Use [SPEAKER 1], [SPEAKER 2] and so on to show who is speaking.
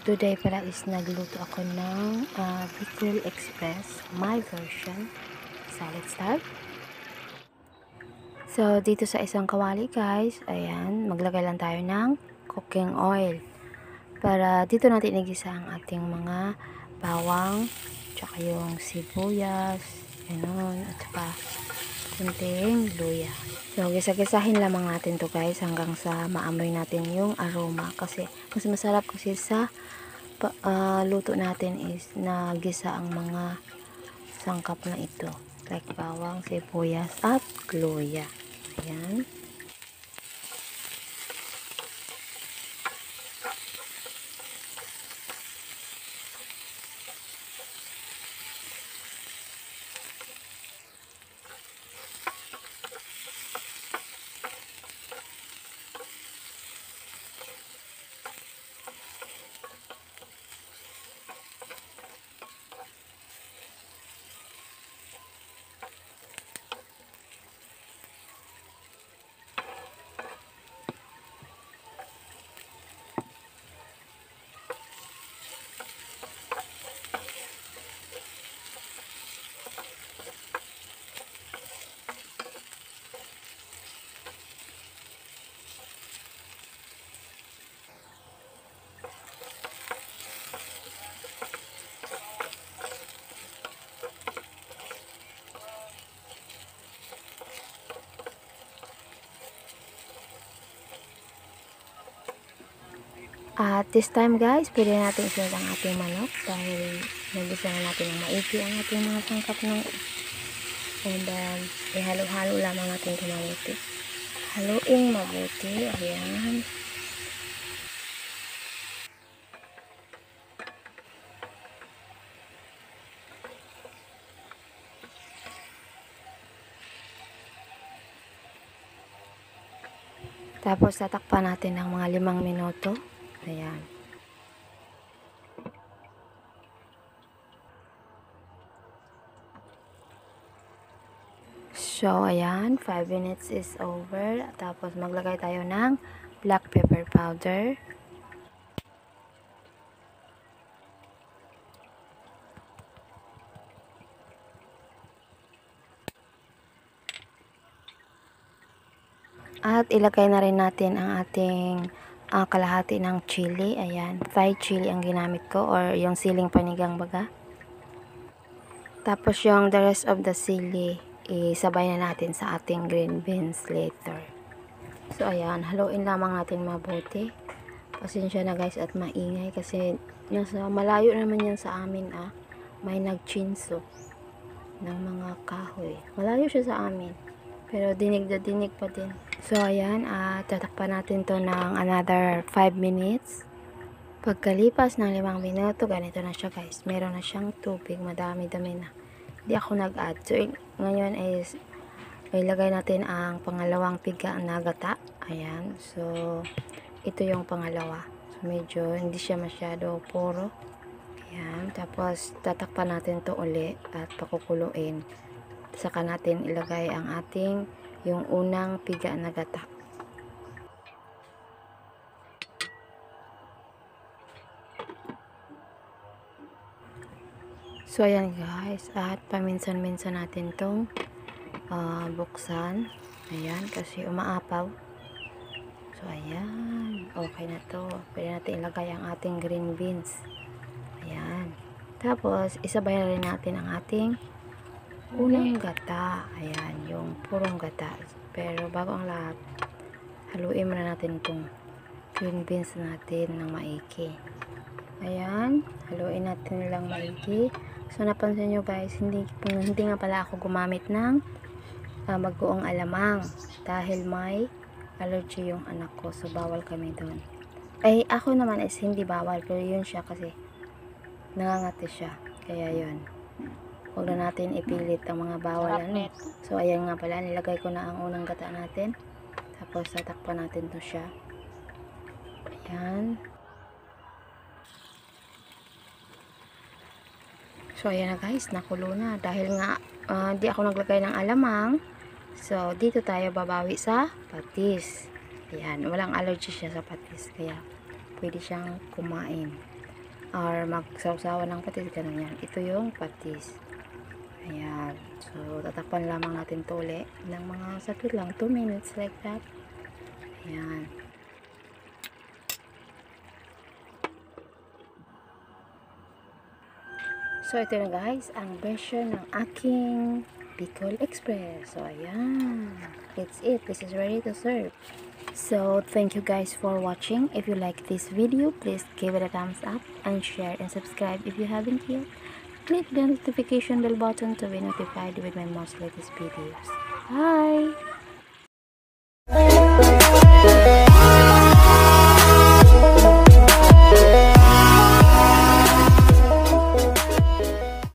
[SPEAKER 1] Today pala is nagluto ako ng Bicol Express, my version. So, let's start. So, dito sa isang kawali guys, ayan, maglagay lang tayo ng cooking oil. Para dito natin igisa ang ating mga bawang, tsaka yung sibuyas, ganun, at saka kunting luya. So, gisa-gisahin lamang natin to guys hanggang sa maamoy natin yung aroma. Kasi mas masarap kasi sa luto natin is nagisa ang mga sangkap na ito. Like bawang, sibuyas, at luya. Ayan. At this time guys, pwede natin isunod ang ating manok dahil nagisa na natin ng maigi ang ating mga sangkap ng and then ihalo-halo lamang natin ito mabuti. Haluin mabuti. Ayan. Tapos tatakpan natin ng mga 5 minuto. Ayan. So, ayan. 5 minutes is over. Tapos maglagay tayo ng black pepper powder. At ilagay na rin natin ang ating kalahati ng chili. Ayan, Thai chili ang ginamit ko or yung siling panigang baga. Tapos yung the rest of the sili, isabay na natin sa ating green beans later. So ayan, haluin lamang natin mabuti. Pasensya na guys at maingay kasi nasa malayo naman yan sa amin May nagchinso ng mga kahoy. Malayo siya sa amin. Pero dinig na dinig pa din. So, ayan, tatakpan natin to ng another 5 minutes. Pagkalipas ng 5 minuto, ganito na siya guys. Meron na siyang tubig, madami-dami na. Hindi ako nag-add. So, ngayon is, ilagay natin ang pangalawang piga na gata. Ayan, so, ito yung pangalawa. So, medyo hindi siya masyado puro. Ayan, tapos tatakpan natin to uli at pakukuluin. Saka natin ilagay ang ating yung unang piga na gata. So ayan guys, at paminsan-minsan natin tong buksan. Ayan, kasi umaapaw. So ayan, okay na to. Pwede natin ilagay ang ating green beans. Ayan. Tapos isabay na rin natin ang ating unang gata. Ayan, yung purong gata. Pero bago ang lahat, haluin muna natin itong green beans natin ng maigi. Ayan, haluin natin lang maigi. So, napansin nyo guys, hindi nga pala ako gumamit ng maggoong alamang dahil may allergy yung anak ko. So, bawal kami doon. Ay, ako naman is hindi bawal, pero yun siya kasi nangangati siya. Kaya yun. Huwag na natin ipilit ang mga bawal. So, ayan nga pala. Nilagay ko na ang unang gata natin. Tapos, tatakpan natin to siya. Ayan. So, ayan na guys. Nakulo na. Dahil nga, di ako naglagay ng alamang. So, dito tayo babawi sa patis. Ayan. Walang allergy siya sa patis. Kaya, pwede siyang kumain. or magsawsawa ng patis, ganun yan. Ito yung patis. Ayan. So, tatakpan lamang natin to ulit ng mga saglit lang, 2 minutes like that. Ayan. So, ito na guys, ang version ng aking Bicol Express. So, ayan. It's it. This is ready to serve. So, thank you guys for watching. If you like this video, please give it a thumbs up and share and subscribe if you haven't yet. Click the notification bell button to be notified with my most latest videos. Bye!